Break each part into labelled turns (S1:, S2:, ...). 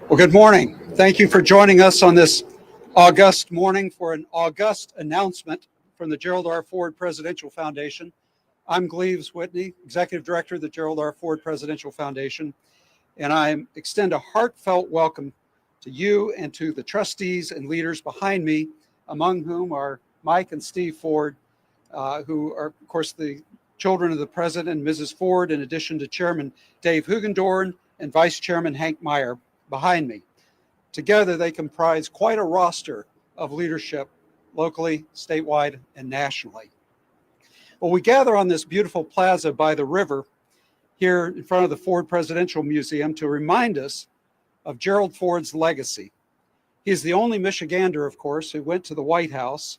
S1: Well, good morning. Thank you for joining us on this august morning for an august announcement from the Gerald R. Ford Presidential Foundation. I'm Gleaves, Whitney, Executive Director of the Gerald R. Ford Presidential Foundation, and I extend a heartfelt welcome to you and to the trustees and leaders behind me, among whom are Mike and Steve Ford, who are, of course, the children of the President and Mrs. Ford, in addition to Chairman Dave Hugendorn and Vice Chairman Hank Meyer behind me. Together, they comprise quite a roster of leadership locally, statewide, and nationally. Well, we gather on this beautiful plaza by the river here in front of the Ford Presidential Museum to remind us of Gerald Ford's legacy. He's the only Michigander, of course, who went to the White House,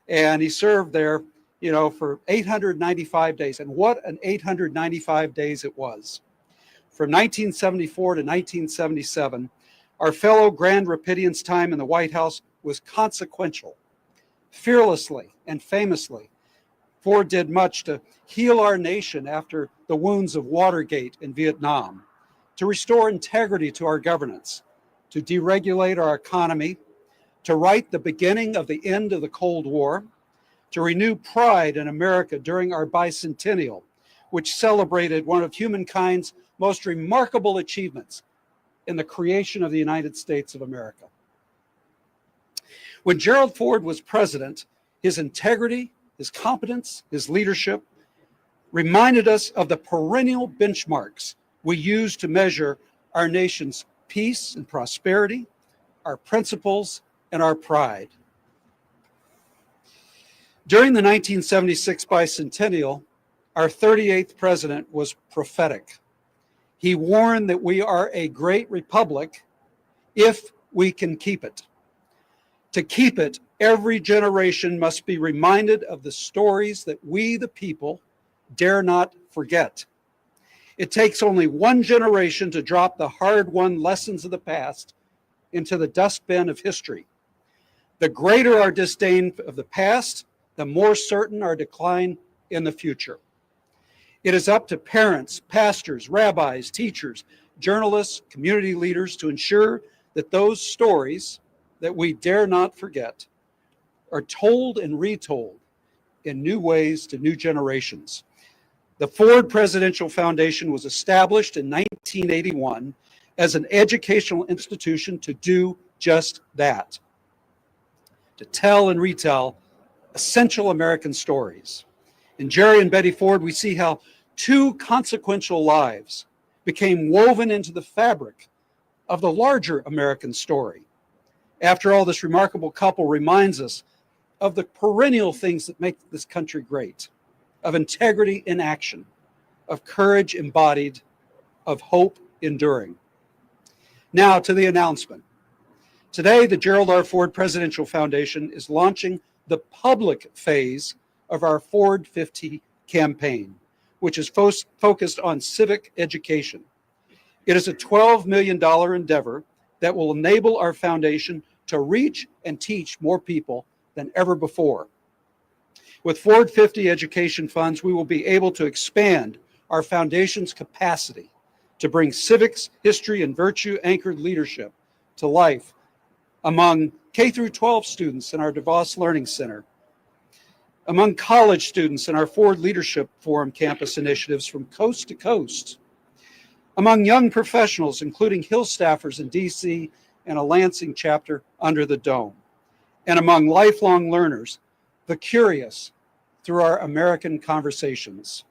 S1: and he served there, for 895 days. And what an 895 days it was. From 1974 to 1977, our fellow Grand Rapidians' time in the White House was consequential. Fearlessly and famously, Ford did much to heal our nation after the wounds of Watergate in Vietnam, to restore integrity to our governance, to deregulate our economy, to write the beginning of the end of the Cold War, to renew pride in America during our bicentennial, which celebrated one of humankind's most remarkable achievements in the creation of the United States of America. When Gerald Ford was president, his integrity, his competence, his leadership reminded us of the perennial benchmarks we use to measure our nation's peace and prosperity, our principles, and our pride. During the 1976 bicentennial, our 38th president was prophetic. He warned that we are a great republic if we can keep it. To keep it, every generation must be reminded of the stories that we, the people, dare not forget. It takes only one generation to drop the hard-won lessons of the past into the dustbin of history. The greater our disdain of the past, the more certain our decline in the future. It is up to parents, pastors, rabbis, teachers, journalists, community leaders to ensure that those stories that we dare not forget are told and retold in new ways to new generations. The Ford Presidential Foundation was established in 1981 as an educational institution to do just that, to tell and retell essential American stories. In Jerry and Betty Ford, we see how two consequential lives became woven into the fabric of the larger American story. After all, this remarkable couple reminds us of the perennial things that make this country great, of integrity in action, of courage embodied, of hope enduring. Now to the announcement. Today, the Gerald R. Ford Presidential Foundation is launching the public phase of our Ford 50 campaign, which is focused on civic education. It is a $12 million endeavor that will enable our foundation to reach and teach more people than ever before. With Ford 50 education funds, we will be able to expand our foundation's capacity to bring civics, history, and virtue-anchored leadership to life among K-12 students in our DeVos Learning Center, among college students in our Ford Leadership Forum campus initiatives from coast to coast, among young professionals, including Hill staffers in DC and a Lansing chapter under the dome, and among lifelong learners, the curious, through our American conversations.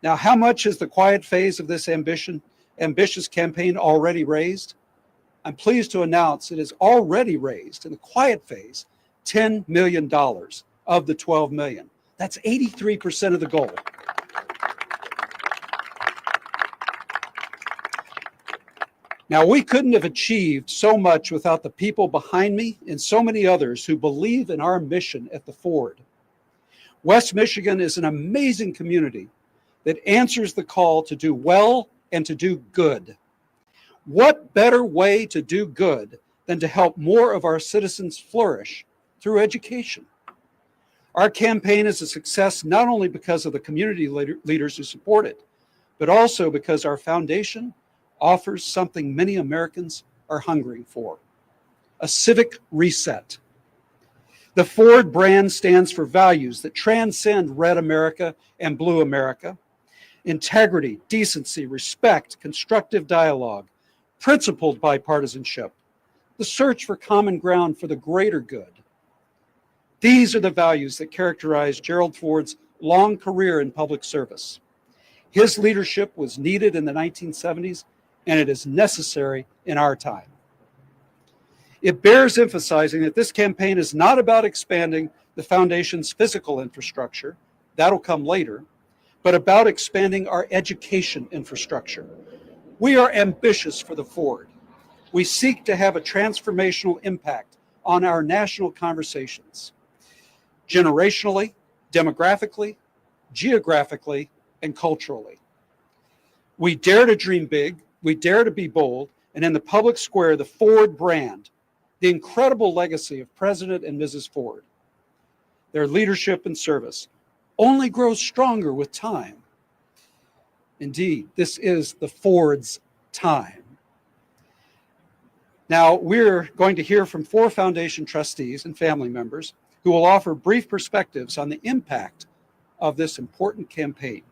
S1: Now, how much has the quiet phase of this ambitious campaign already raised? I'm pleased to announce it has already raised, in the quiet phase, $10 million of the $12 million. That's 83% of the goal. Now, we couldn't have achieved so much without the people behind me and so many others who believe in our mission at the Ford. West Michigan is an amazing community that answers the call to do well and to do good. What better way to do good than to help more of our citizens flourish through education? Our campaign is a success not only because of the community leaders who support it, but also because our foundation offers something many Americans are hungering for: a civic reset. The Ford brand stands for values that transcend red America and blue America: integrity, decency, respect, constructive dialogue, principled bipartisanship, the search for common ground for the greater good. These are the values that characterize Gerald Ford's long career in public service. His leadership was needed in the 1970s, and it is necessary in our time. It bears emphasizing that this campaign is not about expanding the foundation's physical infrastructure, that'll come later, but about expanding our education infrastructure. We are ambitious for the Ford. We seek to have a transformational impact on our national conversations, generationally, demographically, geographically, and culturally. We dare to dream big, we dare to be bold, and in the public square, the Ford brand, the incredible legacy of President and Mrs. Ford, their leadership and service, only grows stronger with time. Indeed, this is the Ford's time. Now, we're going to hear from 4 foundation trustees and family members who will offer brief perspectives on the impact of this important campaign.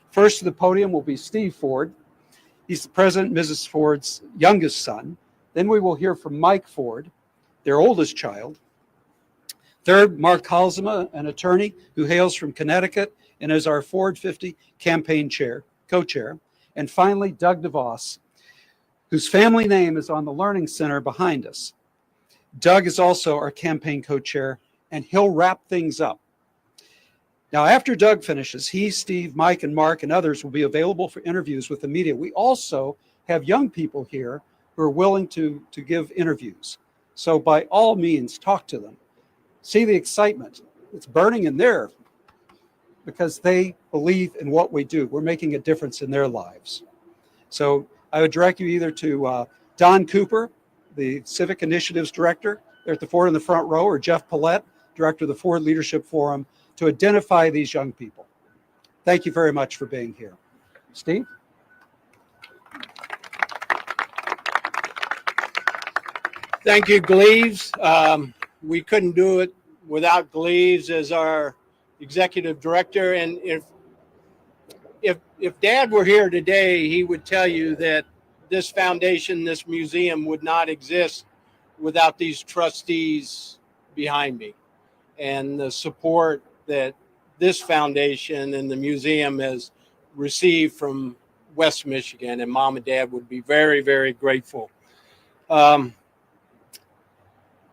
S1: First to the podium will be Steve Ford. He's the President and Mrs. Ford's youngest son. Then we will hear from Mike Ford, their oldest child. Third, Marc, an attorney who hails from Connecticut and is our Ford 50 campaign co-chair. And finally, Doug DeVos, whose family name is on the Learning Center behind us. Doug is also our campaign co-chair, and he'll wrap things up. Now, after Doug finishes, he, Steve, Mike, and Marc, and others will be available for interviews with the media. We also have young people here who are willing to give interviews. So by all means, talk to them. See the excitement. It's burning in there because they believe in what we do. We're making a difference in their lives. So I would direct you either to Don Cooper, the Civic Initiatives Director there at the Ford in the front row, or Jeff Paulette, Director of the Ford Leadership Forum, to identify these young people. Thank you very much for being here. Steve?
S2: Thank you, Gleaves. We couldn't do it without Gleaves as our executive director. And if Dad were here today, he would tell you that this foundation, this museum would not exist without these trustees behind me, and the support that this foundation and the museum has received from West Michigan. And Mom and Dad would be very, very grateful.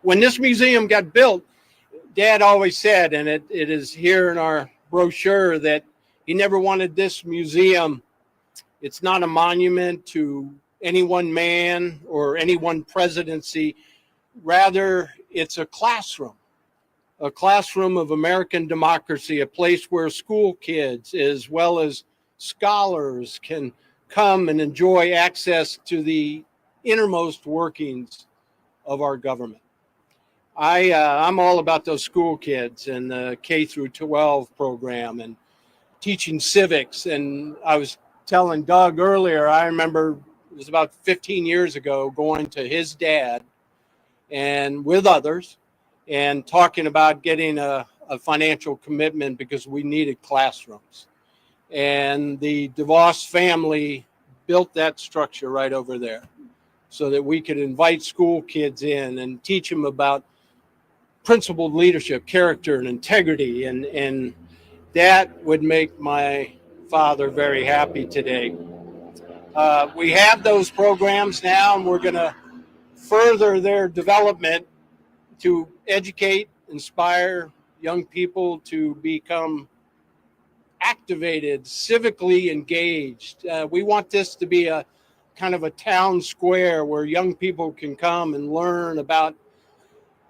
S2: When this museum got built, Dad always said, and it is here in our brochure, that he never wanted this museum. It's not a monument to any one man or any one presidency. Rather, it's a classroom of American democracy, a place where school kids as well as scholars can come and enjoy access to the innermost workings of our government. I'm all about those school kids and the K through 12 program and teaching civics. And I was telling Doug earlier, I remember it was about 15 years ago going to his dad and with others and talking about getting a financial commitment because we needed classrooms. And the DeVos family built that structure right over there so that we could invite school kids in and teach them about principled leadership, character, and integrity. And that would make my father very happy today. We have those programs now, and we're going to further their development to educate, inspire young people to become activated, civically engaged. We want this to be a kind of a town square where young people can come and learn about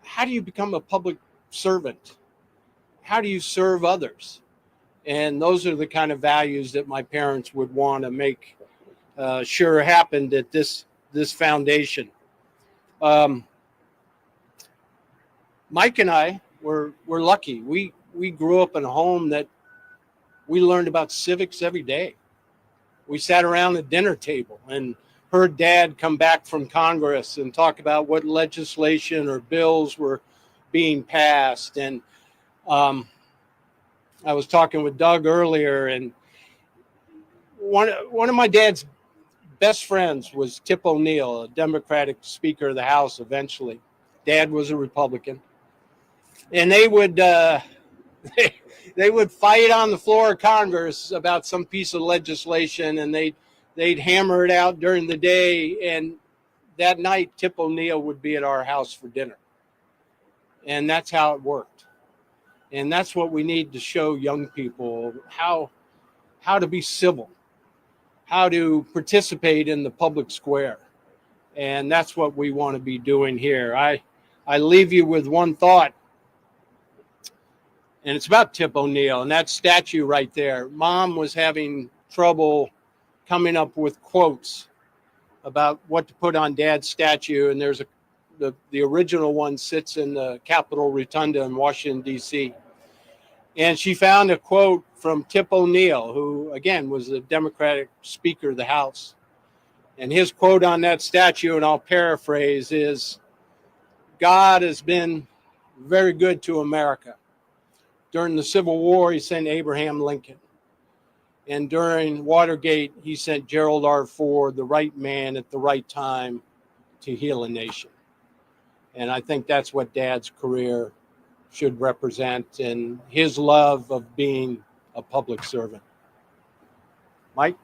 S2: how do you become a public servant? How do you serve others? And those are the kind of values that my parents would want to make sure happened at this foundation. Mike and I were lucky. We grew up in a home that we learned about civics every day. We sat around the dinner table and heard Dad come back from Congress and talk about what legislation or bills were being passed. And I was talking with Doug earlier, and one of my dad's best friends was Tip O'Neill, a Democratic Speaker of the House eventually. Dad was a Republican. And they would they would fight on the floor of Congress about some piece of legislation, and they'd hammer it out during the day. And that night, Tip O'Neill would be at our house for dinner. And that's how it worked. And that's what we need to show young people, how to be civil, how to participate in the public square. And that's what we want to be doing here. I leave you with one thought, and it's about Tip O'Neill and that statue right there. Mom was having trouble coming up with quotes about what to put on Dad's statue, and there's the original one sits in the Capitol Rotunda in Washington, D.C. And she found a quote from Tip O'Neill, who, again, was the Democratic Speaker of the House. And his quote on that statue, and I'll paraphrase, is, "God has been very good to America. During the Civil War, he sent Abraham Lincoln. And during Watergate, he sent Gerald R. Ford, the right man at the right time to heal a nation." And I think that's what Dad's career should represent, and his love of being a public servant. Mike?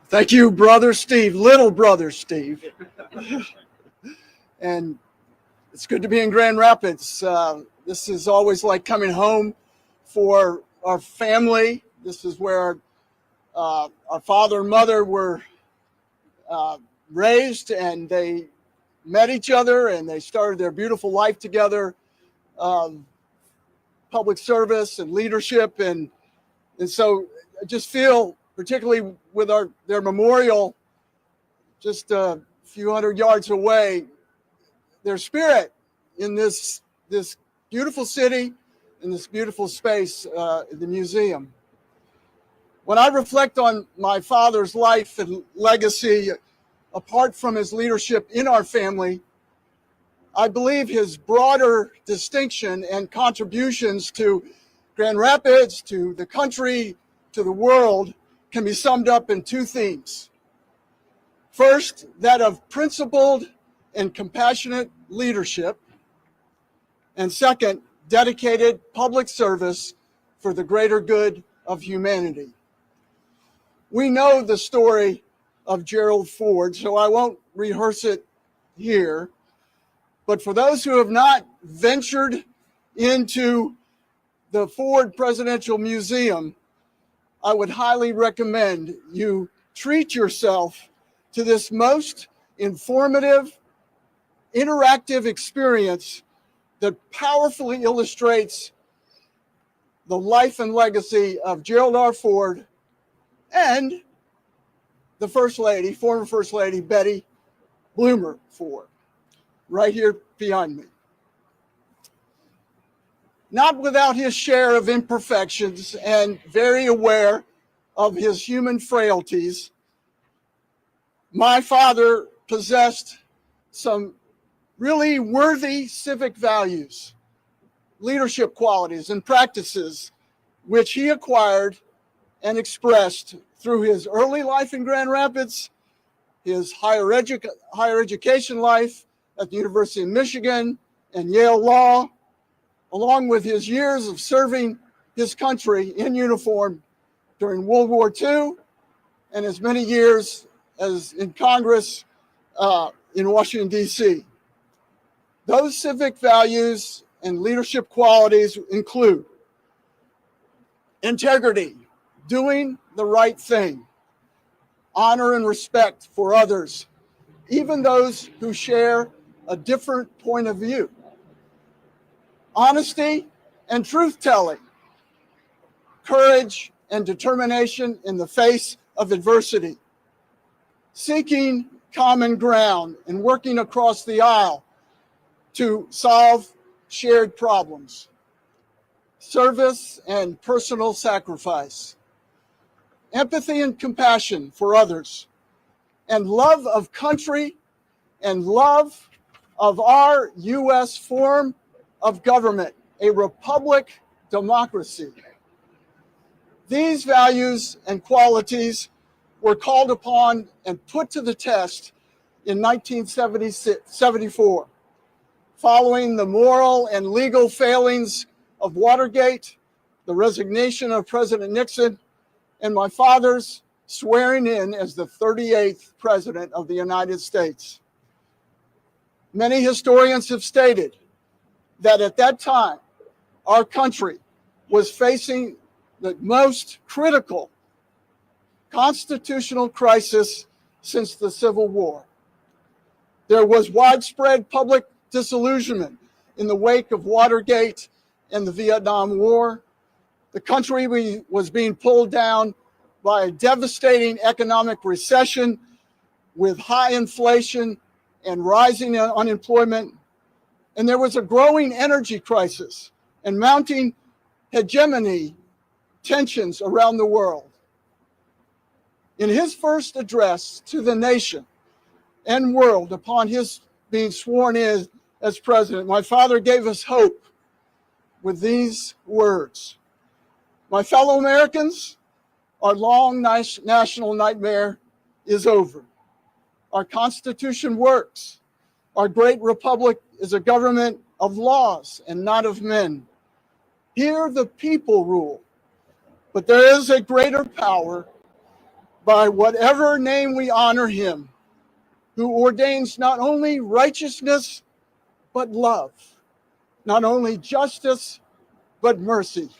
S3: Thank you, Brother Steve, little brother Steve. And it's good to be in Grand Rapids. This is always like coming home for our family. This is where our father and mother were raised, and they met each other and they started their beautiful life together, public service and leadership. And so I just feel, particularly with their memorial just a few hundred yards away, their spirit in this beautiful city, in this beautiful space, the museum. When I reflect on my father's life and legacy, apart from his leadership in our family, I believe his broader distinction and contributions to Grand Rapids, to the country, to the world, can be summed up in two themes. First, that of principled and compassionate leadership. And second, dedicated public service for the greater good of humanity. We know the story of Gerald Ford, so I won't rehearse it here. But for those who have not ventured into the Ford Presidential Museum, I would highly recommend you treat yourself to this most informative, interactive experience that powerfully illustrates the life and legacy of Gerald R. Ford and the First Lady, former First Lady, Betty Bloomer Ford, right here behind me. Not without his share of imperfections and very aware of his human frailties, my father possessed some really worthy civic values, leadership qualities, and practices which he acquired and expressed through his early life in Grand Rapids, his higher education life at the University of Michigan and Yale Law, along with his years of serving his country in uniform during World War II and as many years as in Congress in Washington, D.C. Those civic values and leadership qualities include integrity, doing the right thing, honor and respect for others, even those who share a different point of view, honesty and truth-telling, courage and determination in the face of adversity, seeking common ground and working across the aisle to solve shared problems, service and personal sacrifice, empathy and compassion for others, and love of country and love of our U.S. form of government, a republic democracy. These values and qualities were called upon and put to the test in 1974, following the moral and legal failings of Watergate, the resignation of President Nixon, and my father's swearing in as the 38th President of the United States. Many historians have stated that at that time, our country was facing the most critical constitutional crisis since the Civil War. There was widespread public disillusionment in the wake of Watergate and the Vietnam War. The country was being pulled down by a devastating economic recession with high inflation and rising unemployment. And there was a growing energy crisis and mounting hegemony tensions around the world. In his first address to the nation and world upon his being sworn in as president, my father gave us hope with these words: "My fellow Americans, our long national nightmare is over. Our Constitution works. Our great republic is a government of laws and not of men. Here the people rule, but there is a greater power by whatever name we honor him, who ordains not only righteousness, but love, not only justice, but mercy.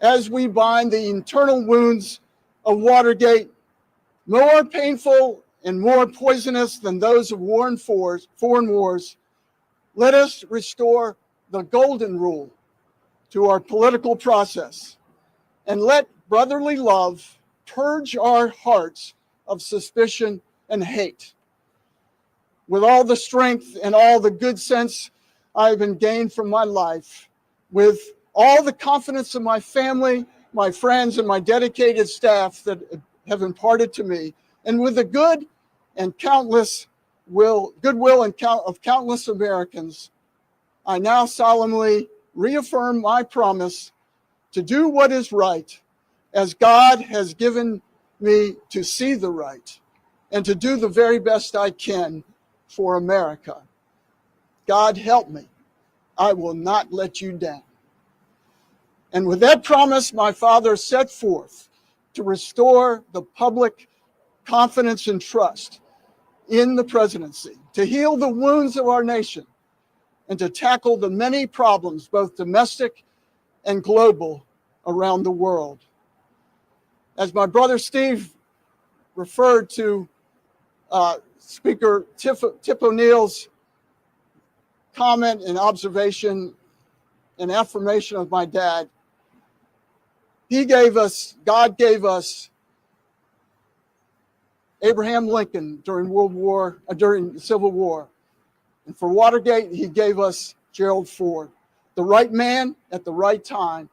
S3: As we bind the internal wounds of Watergate, more painful and more poisonous than those of foreign wars, let us restore the golden rule to our political process, and let brotherly love purge our hearts of suspicion and hate. With all the strength and all the good sense I have been gained from my life, with all the confidence of my family, my friends, and my dedicated staff that have imparted to me, and with the goodwill of countless Americans, I now solemnly reaffirm my promise to do what is right, as God has given me to see the right, and to do the very best I can for America. God help me. I will not let you down." And with that promise, my father set forth to restore the public confidence and trust in the presidency, to heal the wounds of our nation, and to tackle the many problems, both domestic and global, around the world. As my brother Steve referred to Speaker Tip O'Neill's comment and observation and affirmation of my dad, God gave us Abraham Lincoln during the Civil War. And for Watergate, he gave us Gerald Ford, the right man at the right time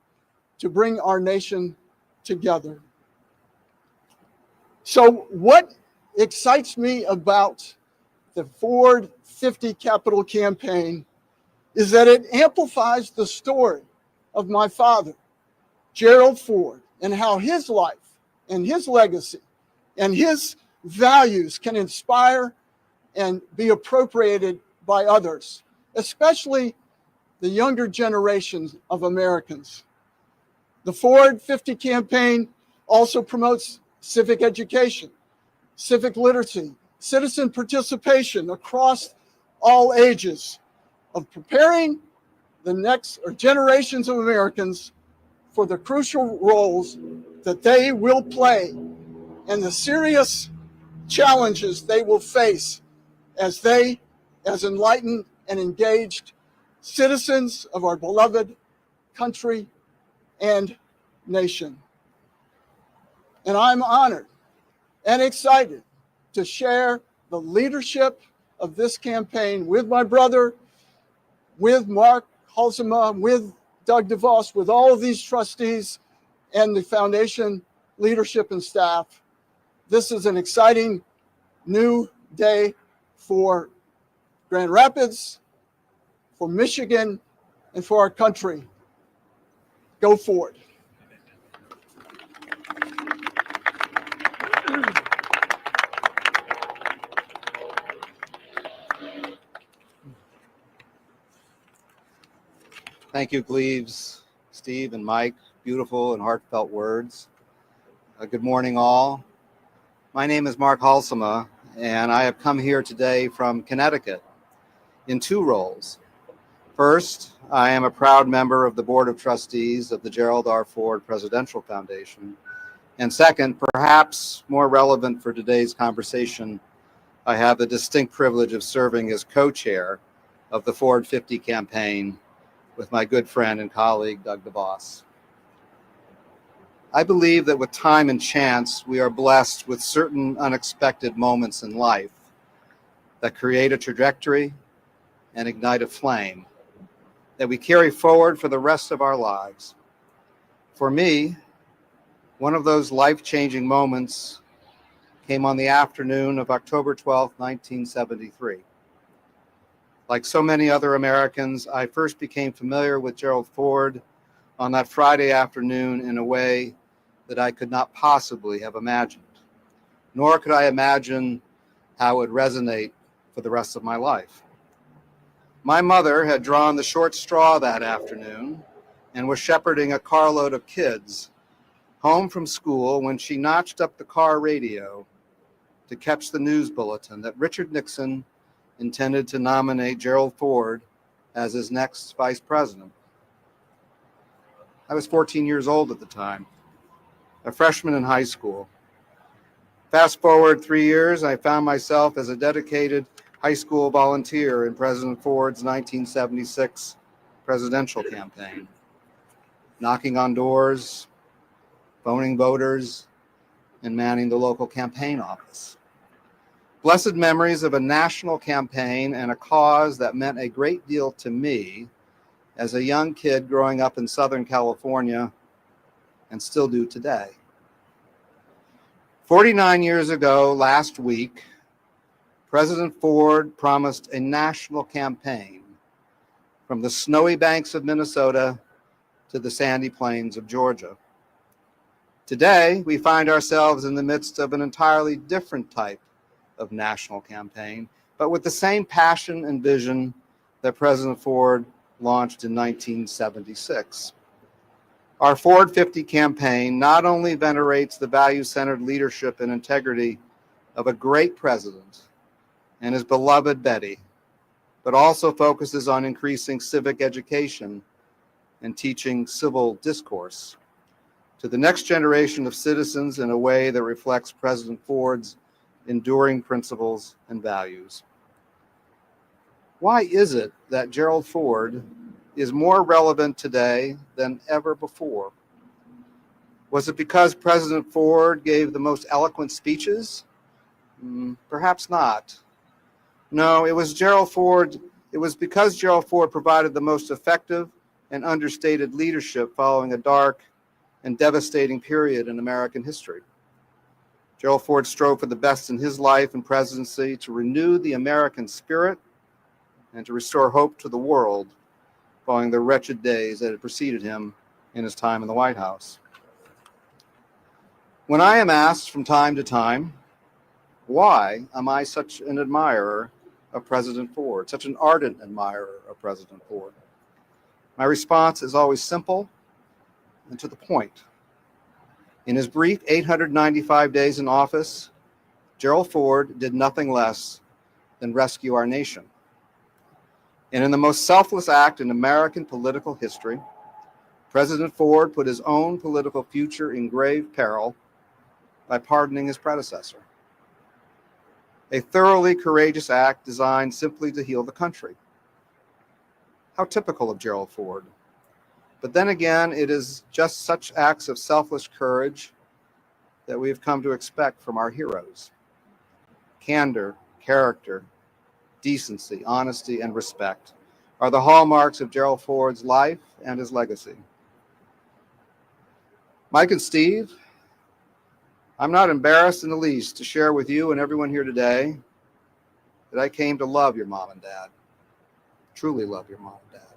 S3: to bring our nation together. So what excites me about the Ford 50 Capital campaign is that it amplifies the story of my father, Gerald Ford, and how his life and his legacy and his values can inspire and be appropriated by others, especially the younger generations of Americans. The Ford 50 campaign also promotes civic education, civic literacy, citizen participation across all ages, of preparing the next generations of Americans for the crucial roles that they will play and the serious challenges they will face as enlightened and engaged citizens of our beloved country and nation. And I'm honored and excited to share the leadership of this campaign with my brother with Marc, Halsema, with Doug DeVos, with all of these trustees and the foundation leadership and staff. This is an exciting new day for Grand Rapids, for Michigan, and for our country. Go Ford.
S4: Thank you, Gleaves, Steve, and Mike. Beautiful and heartfelt words. Good morning, all. My name is Marc Halsema, and I have come here today from Connecticut in two roles. First, I am a proud member of the Board of Trustees of the Gerald R. Ford Presidential Foundation. And second, perhaps more relevant for today's conversation, I have the distinct privilege of serving as co-chair of the Ford 50 campaign with my good friend and colleague, Doug DeVos. I believe that with time and chance, we are blessed with certain unexpected moments in life that create a trajectory and ignite a flame that we carry forward for the rest of our lives. For me, one of those life-changing moments came on the afternoon of October 12, 1973. Like so many other Americans, I first became familiar with Gerald Ford on that Friday afternoon in a way that I could not possibly have imagined, nor could I imagine how it would resonate for the rest of my life. My mother had drawn the short straw that afternoon and was shepherding a carload of kids home from school when she notched up the car radio to catch the news bulletin that Richard Nixon intended to nominate Gerald Ford as his next vice president. I was 14 years old at the time, a freshman in high school. Fast forward 3 years, I found myself as a dedicated high school volunteer in President Ford's 1976 presidential campaign, knocking on doors, phoning voters, and manning the local campaign office. Blessed memories of a national campaign and a cause that meant a great deal to me as a young kid growing up in Southern California, and still do today. 49 years ago, last week, President Ford promised a national campaign from the snowy banks of Minnesota to the sandy plains of Georgia. Today, we find ourselves in the midst of an entirely different type of national campaign, but with the same passion and vision that President Ford launched in 1976. Our Ford 50 campaign not only venerates the value-centered leadership and integrity of a great president and his beloved Betty, but also focuses on increasing civic education and teaching civil discourse to the next generation of citizens in a way that reflects President Ford's enduring principles and values. Why is it that Gerald Ford is more relevant today than ever before? Was it because President Ford gave the most eloquent speeches? Perhaps not. No, it was because Gerald Ford provided the most effective and understated leadership following a dark and devastating period in American history. Gerald Ford strove for the best in his life and presidency to renew the American spirit and to restore hope to the world following the wretched days that had preceded him in his time in the White House. When I am asked from time to time, why am I such an admirer of President Ford, such an ardent admirer of President Ford, my response is always simple and to the point. In his brief 895 days in office, Gerald Ford did nothing less than rescue our nation. And in the most selfless act in American political history, President Ford put his own political future in grave peril by pardoning his predecessor. A thoroughly courageous act designed simply to heal the country. How typical of Gerald Ford. But then again, it is just such acts of selfless courage that we have come to expect from our heroes. Candor, character, decency, honesty, and respect are the hallmarks of Gerald Ford's life and his legacy. Mike and Steve, I'm not embarrassed in the least to share with you and everyone here today that I came to love your mom and dad, truly love your mom and dad.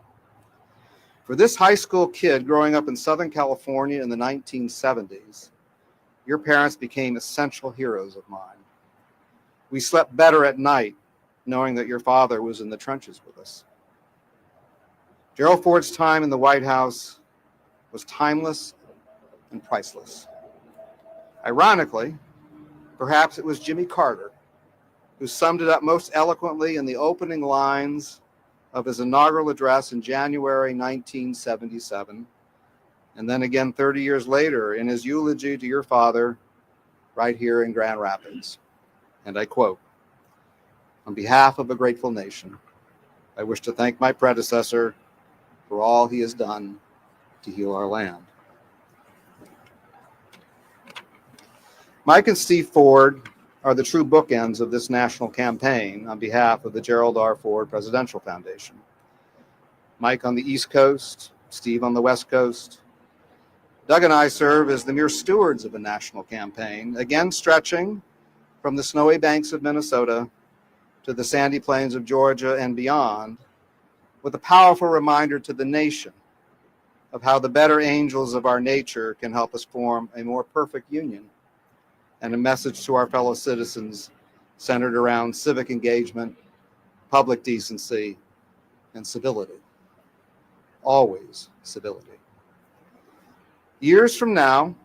S4: For this high school kid growing up in Southern California in the 1970s, your parents became essential heroes of mine. We slept better at night knowing that your father was in the trenches with us. Gerald Ford's time in the White House was timeless and priceless. Ironically, perhaps it was Jimmy Carter who summed it up most eloquently in the opening lines of his inaugural address in January 1977, and then again 30 years later in his eulogy to your father right here in Grand Rapids. And I quote, "On behalf of a grateful nation, I wish to thank my predecessor for all he has done to heal our land." Mike and Steve Ford are the true bookends of this national campaign on behalf of the Gerald R. Ford Presidential Foundation. Mike on the East Coast, Steve on the West Coast. Doug and I serve as the mere stewards of a national campaign, again stretching from the snowy banks of Minnesota to the sandy plains of Georgia and beyond, with a powerful reminder to the nation of how the better angels of our nature can help us form a more perfect union, and a message to our fellow citizens centered around civic engagement, public decency, and civility. Always civility. Years from now,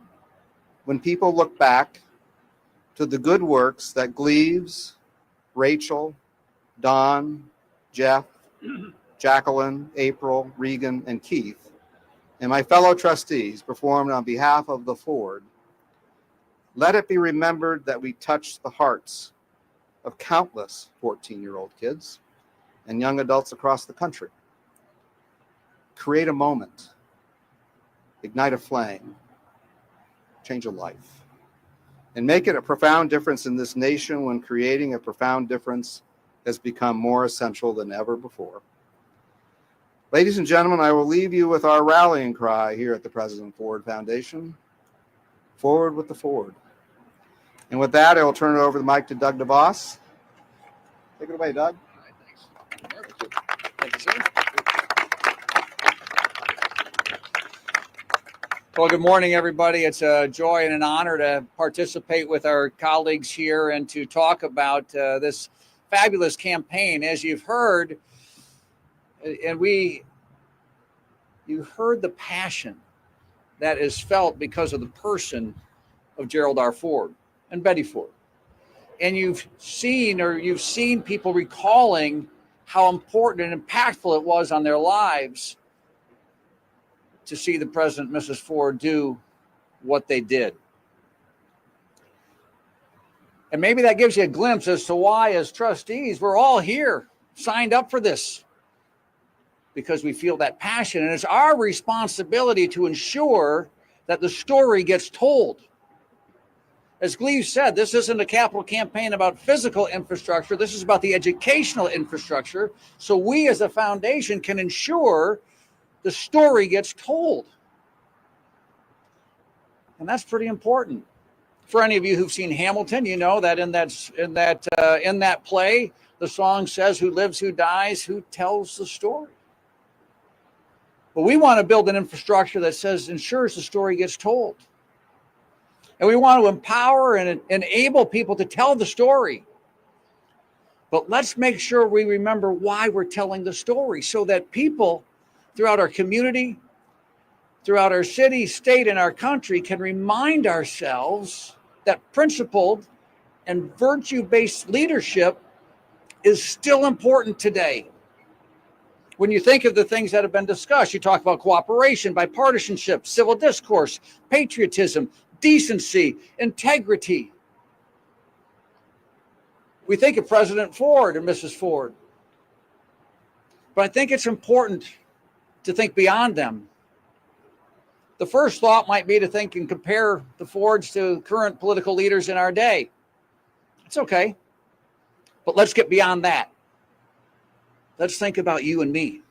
S4: when people look back to the good works that Gleaves, Rachel, Don, Jeff, Jacqueline, April, Regan, and Keith, and my fellow trustees performed on behalf of the Ford, let it be remembered that we touched the hearts of countless 14-year-old kids and young adults across the country. Create a moment, ignite a flame, change a life, and make it a profound difference in this nation when creating a profound difference has become more essential than ever before. Ladies and gentlemen, I will leave you with our rallying cry here at the President Ford Foundation: forward with the Ford. And with that, I will turn it over the mic to Doug DeVos. Take it away, Doug.
S5: All right, thanks. Thank you, sir. Well, good morning, everybody. It's a joy and an honor to participate with our colleagues here and to talk about this fabulous campaign. As you've heard, and you heard the passion that is felt because of the person of Gerald R. Ford and Betty Ford. And you've seen people recalling how important and impactful it was on their lives to see the President and Mrs. Ford do what they did. And maybe that gives you a glimpse as to why, as trustees, we're all here, signed up for this, because we feel that passion. And it's our responsibility to ensure that the story gets told. As Gleaves said, this isn't a capital campaign about physical infrastructure. This is about the educational infrastructure. So we as a foundation can ensure the story gets told. And that's pretty important. For any of you who've seen Hamilton, you know that in that play, the song says, "Who lives, who dies, who tells the story?" But we want to build an infrastructure that ensures the story gets told. And we want to empower and enable people to tell the story. But let's make sure we remember why we're telling the story, so that people throughout our community, throughout our city, state, and our country can remind ourselves that principled and virtue-based leadership is still important today. When you think of the things that have been discussed, you talk about cooperation, bipartisanship, civil discourse, patriotism, decency, integrity. We think of President Ford and Mrs. Ford. But I think it's important to think beyond them. The first thought might be to think and compare the Fords to current political leaders in our day. It's okay. But let's get beyond that. Let's think about you and me.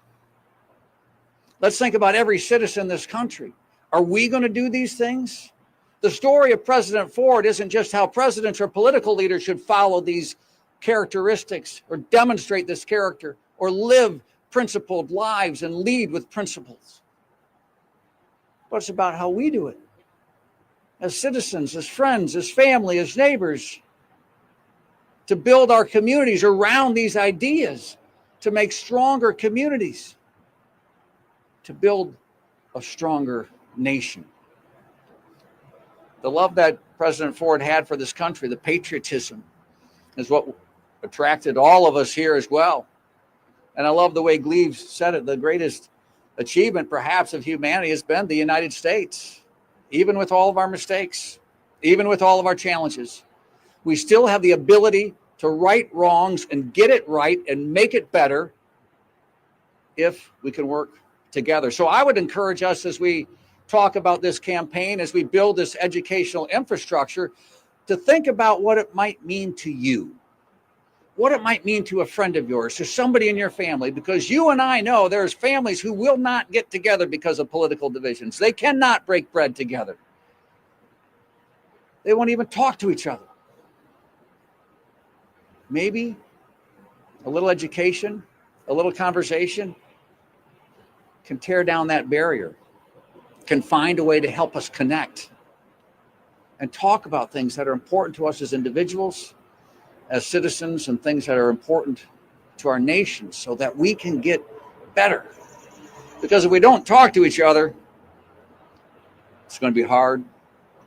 S5: Let's think about every citizen in this country. Are we going to do these things? The story of President Ford isn't just how presidents or political leaders should follow these characteristics or demonstrate this character or live principled lives and lead with principles. But it's about how we do it as citizens, as friends, as family, as neighbors, to build our communities around these ideas, to make stronger communities, to build a stronger nation. The love that President Ford had for this country, the patriotism, is what attracted all of us here as well. And I love the way Gleaves said it. The greatest achievement, perhaps, of humanity has been the United States. Even with all of our mistakes, even with all of our challenges, we still have the ability to right wrongs and get it right and make it better if we can work together. So I would encourage us, as we talk about this campaign, as we build this educational infrastructure, to think about what it might mean to you, what it might mean to a friend of yours, to somebody in your family, because you and I know there's families who will not get together because of political divisions. They cannot break bread together. They won't even talk to each other. Maybe a little education, a little conversation can tear down that barrier, can find a way to help us connect and talk about things that are important to us as individuals, as citizens, and things that are important to our nation, so that we can get better. Because if we don't talk to each other, it's going to be hard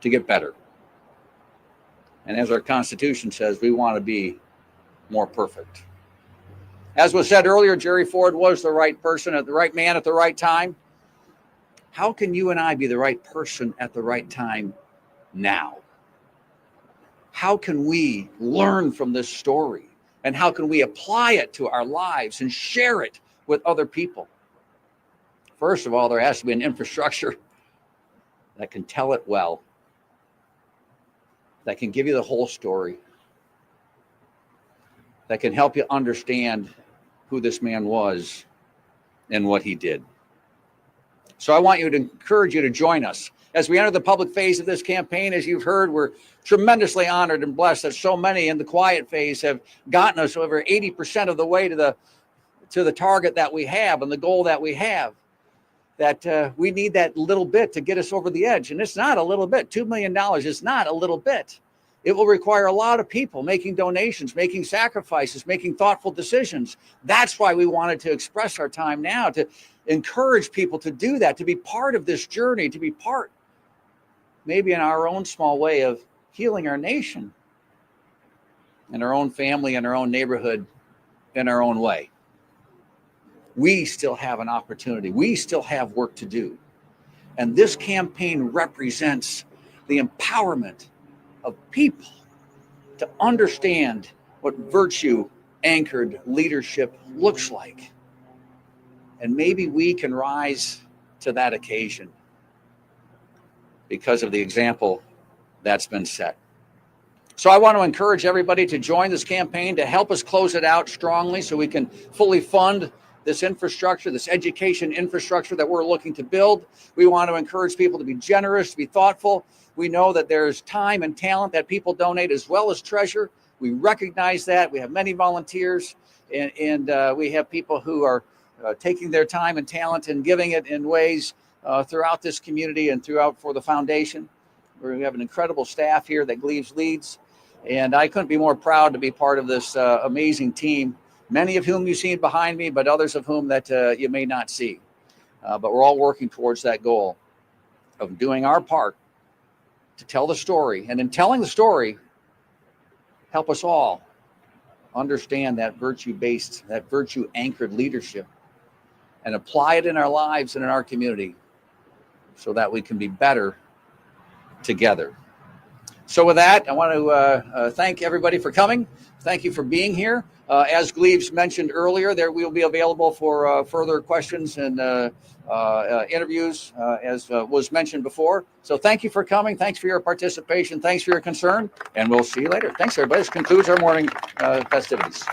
S5: to get better. And as our Constitution says, we want to be more perfect. As was said earlier, Jerry Ford was the right person, at the right man at the right time. How can you and I be the right person at the right time now? How can we learn from this story? And how can we apply it to our lives and share it with other people? First of all, there has to be an infrastructure that can tell it well, that can give you the whole story, that can help you understand who this man was and what he did. So I want you to encourage you to join us as we enter the public phase of this campaign. As you've heard, we're tremendously honored and blessed that so many in the quiet phase have gotten us over 80% of the way to the target that we have and the goal that we have. That we need that little bit to get us over the edge. And it's not a little bit. $2 million is not a little bit. It will require a lot of people making donations, making sacrifices, making thoughtful decisions. That's why we wanted to express our time now, to encourage people to do that, to be part of this journey, to be part, maybe in our own small way, of healing our nation and our own family and our own neighborhood in our own way. We still have an opportunity. We still have work to do. And this campaign represents the empowerment of people to understand what virtue-anchored leadership looks like. And maybe we can rise to that occasion because of the example that's been set. So I want to encourage everybody to join this campaign to help us close it out strongly so we can fully fund this infrastructure, this education infrastructure that we're looking to build. We want to encourage people to be generous, to be thoughtful. We know that there's time and talent that people donate as well as treasure. We recognize that. We have many volunteers, and we have people who are taking their time and talent and giving it in ways throughout this community and throughout for the foundation. We have an incredible staff here that Gleaves leads, and I couldn't be more proud to be part of this amazing team, many of whom you've seen behind me, but others of whom that you may not see. But we're all working towards that goal of doing our part to tell the story, and in telling the story, help us all understand that virtue-based, that virtue-anchored leadership and apply it in our lives and in our community so that we can be better together. So with that, I want to thank everybody for coming. Thank you for being here. As Gleaves mentioned earlier, there will be available for further questions and interviews, as was mentioned before. So thank you for coming. Thanks for your participation. Thanks for your concern. And we'll see you later. Thanks, everybody. This concludes our morning festivities.